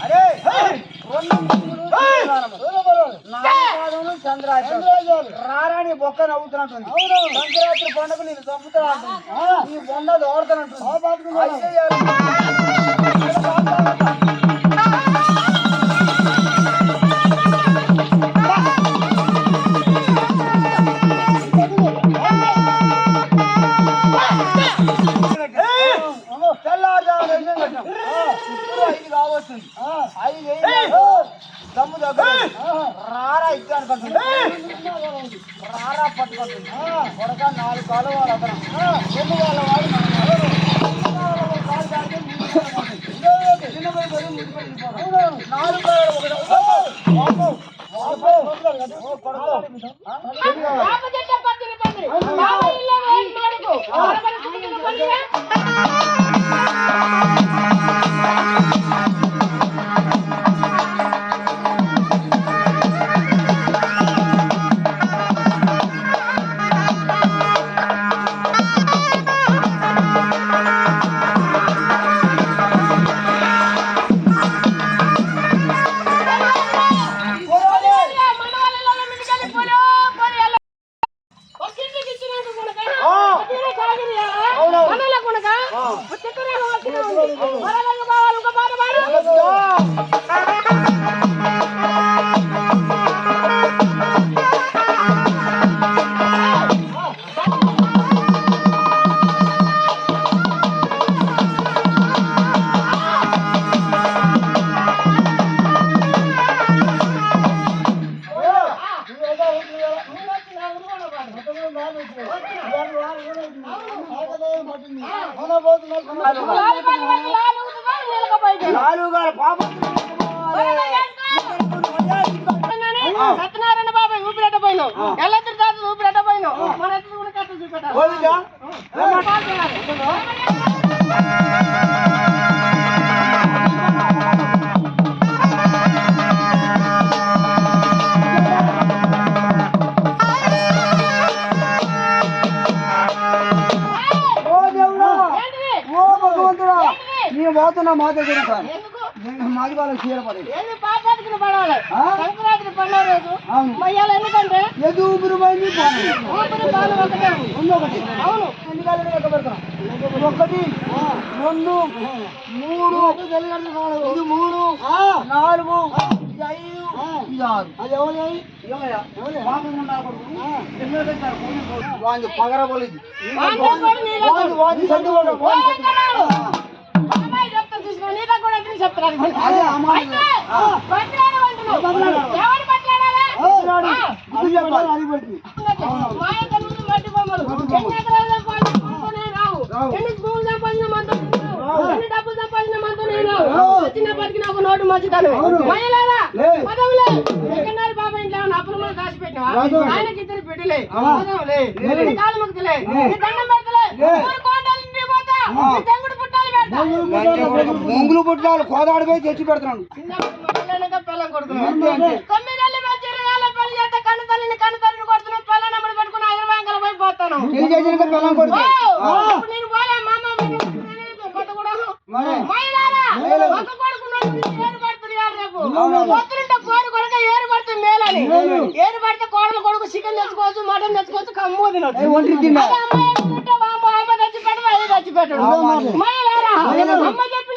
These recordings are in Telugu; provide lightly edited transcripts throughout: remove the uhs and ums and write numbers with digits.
అరే చంద్రాచార్య రారాని బొక్క నవ్వుతున్నట్టుంది. సంక్రాంతి పండుగ నేను చంపుతా ఈ బొండ దోడుతున్నట్టుంది. తెల్లారుజామున ఐదు కావస్తుంది. ఐదు దమ్ము దగ్గర రారా ఇద్దా అనుకుంటుంది. రారా పట్టుకుంటుంది. కొడక 4 కాలు వాళ్ళు అతను 2 వాళ్ళ వాడు కాలు దానికి 4 సత్యనారాయణ బాబాయ్ ఊపిరెట్ట పోయినావు. ఎల్లత్రి తాత ఊపిరెట్ట పోయినావు. మన ఎత్తు కూడా కట్ట చూపెట్టాలి. నీ పోతున్నా మా దగ్గర సార్ మాది వాళ్ళకి చీరపడి సంక్రాంతి పండుగ రోజు మయ్యాలి. ఎందుకంటే ఊపిరి పోయింది అవును. ఎన్ని కాళ్ళు లెక్క పెడతాం? 1 2 3 ఇది 3 4 ఇది 5 ఇది 6. అది ఎవరు పగరబోలేదు చెప్తారు. ఎన్ని డబ్బులు సంపాదించిన మనతో నేను వచ్చిన బతికిన ఒక నోటు మంచిదాను. మహిళారా పదవులే ఎక్కడారి బాబా ఇంట్లో అప్పులు మనం దాచి పెట్టినా ఆయనకి 2 బిడ్డలే కాలు ముక్తులే దండం పెడతలే 3 కోటలు ఇంటికి పోతా తెంగుడు పుట్టాలు పెడతా బొంగులు పుట్టాలు కోదాడిపోయి తెచ్చి పెడతాను. పిల్లం కొడుతున్నాను 9 నెలలు మంచిర్యాల పని చేస్తే కన్ను తల్లిని కొడుతున్నాను. పిల్ల నెంబర్ పెట్టుకుని హైదరాబాద్ పోయి పోతాను. నేను పోలే మామ ఏరు పడితే మేలని ఏరు పడితే కోడలు కొడుకు చికెన్ తెచ్చుకోవచ్చు మటన్ తెచ్చుకోవచ్చు కమ్ము తినొచ్చు. అమ్మ తెచ్చిపెట్టు అది తెచ్చిపెట్టాడు అమ్మ చెప్పి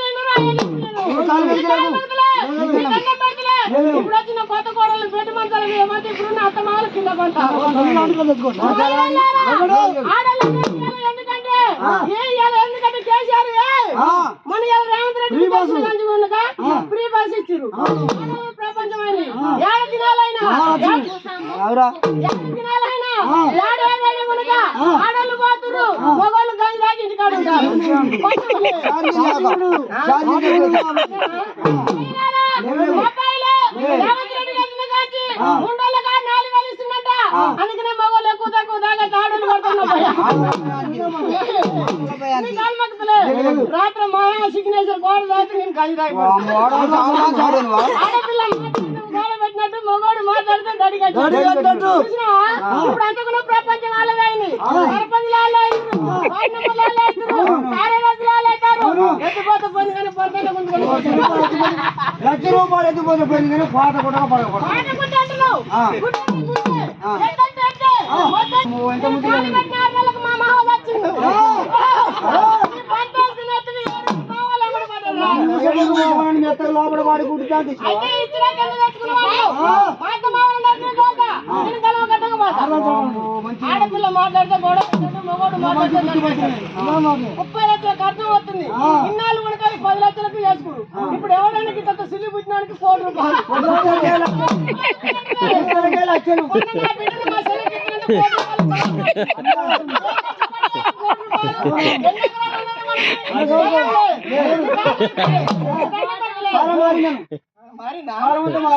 ఇప్పుడు వచ్చిన కొత్త కోడలు పెట్టి మంచాలి ఏమంటే ఇప్పుడు అత్తమాలు కింద కొంటారు. ఎందుకంటే కేసీఆర్ మన రేవంత్ రెడ్డి ఫ్రీ బస్ ఇచ్చారు. ప్రపంచమైన 7 దినాలైనా ఆడోళ్ళు పోతురు మగోళ్ళు గంజి దాకా ఇంటికాడ ఉంటారు. రేవంత్ రెడ్డి కాచి ఉండోళ్ళ 4,000 ఇస్తుందంట. అందుకనే మగోళ్ళు ఎక్కువ తక్కువ దాకా ఆడోళ్ళు పడుతున్నా రాత్రి మా సిగ్నేచర్ గోడ దాటి నేను గంజి దాకా ఆడపిల్ల పెట్టినట్టు మగోడు మాట్లాడితే దడిగట్టు ఇప్పుడు అంతకున్న ప్రపంచం వాళ్ళదైంది సర్పంచ్ వాళ్ళు వార్డు నెంబర్ లాలు అవుతారు, కార్యదర్శి లాలు అవుతారు. ఎత్తిపోతే పోయింది కానీ పొద్దున్న గుంజుకొని లక్ష రూపాయలు ఎత్తిపోతే పోయింది కానీ పాట కూడా పడకూడదు. పాట గుడ్డ అంటున్నావు. గుడ్డ గుడ్డ. ఏంటంటే అంటే మొత్తం గాలి పెట్టిన 6 నెలలకు మా మామ వచ్చిండు. ఈ పంటలు తినేది కావాలి అమ్మడి పడ్డారు. లోపల వాడి గుడ్డు అయితే ఇచ్చినాక ఎందుకు తెచ్చుకున్నావు? మా అత్త మామలు నడిచిన తోట నేను గలవ కట్టక పోతా. ఆడపిల్ల మాట్లాడితే గొడవ పెట్టండి, మగవాడు మాట్లాడితే 30 లక్షల ఖర్చు వస్తుంది. ఇన్నాళ్ళు కూడా 10 లక్షలకు చేసుకుడు. ఇప్పుడు ఎవరైనా ఇంత సిల్లి పుట్టినానికి 1 కోటి రూపాయలు. మొన్న నా బిడ్డను మా చెల్లికి ఇచ్చినందుకు 1 కోటి రూపాయలు. నాకు 2 పిల్లలు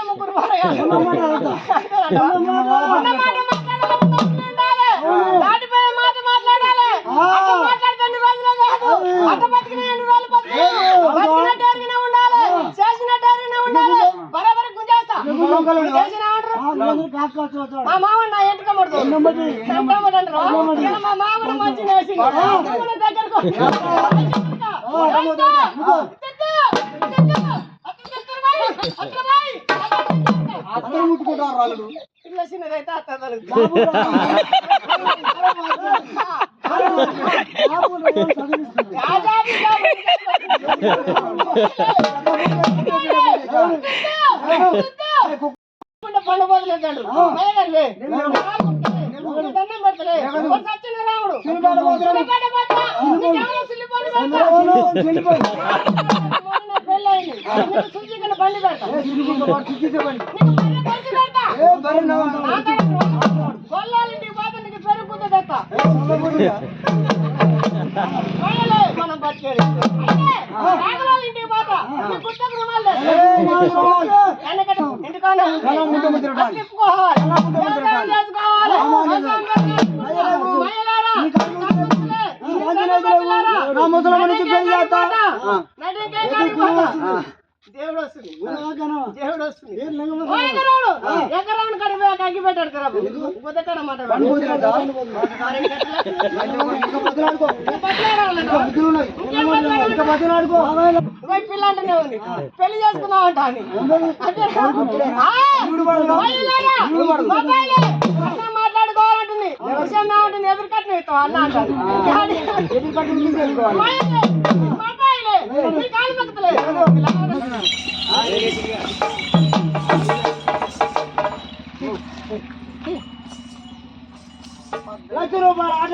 3 భార్యలు. దాటిపోయే మాట మాట్లాడాలి. అట్లా మాట్లాడితే 2 రోజులు కాదు, అట్ట బతికిన 2 రోజులు బతికినట్టు ఎరిగినే ఉండాలి, చేసినట్టు ఎరిగినే ఉండాలి. బరాబరి గుంజేస్తా. మా మామ నా ఎంటుక పడుతుంది అంటారు. మా మామ మంచి నేసి దగ్గరకు ముట్టుకుంటారు వాళ్ళు. ఇట్లా చిన్నదైతే అత్తదలు పండు బదులేదండ్రు దండం పెడతలే సచ్చిన రాముడు పెళ్ళయింది సుచికన బండి పెడతా గొల్లాలింటికి పోతే నీకు పెరుగుతుంది తెస్తా మనం బతికేది ఇంటికి పోతా నీ పుస్తక రుణాలు ఇంటికానే దేవుడు వస్తుంది, దేవుడు వస్తుంది. ఎకరావును కడిపోయి అగ్గి పెట్టాడు కదా కుదట పిల్ల అంటేనే ఉంది పెళ్లి చేసుకున్నావు అంట అని మాట్లాడుకోవాలంటుంది విషయం ఏమంటుంది ఎదురు కట్టిన ఇస్తాం అన్న అంటారు కాలు పక్కలేదు లక్ష రూపాయలు ఆట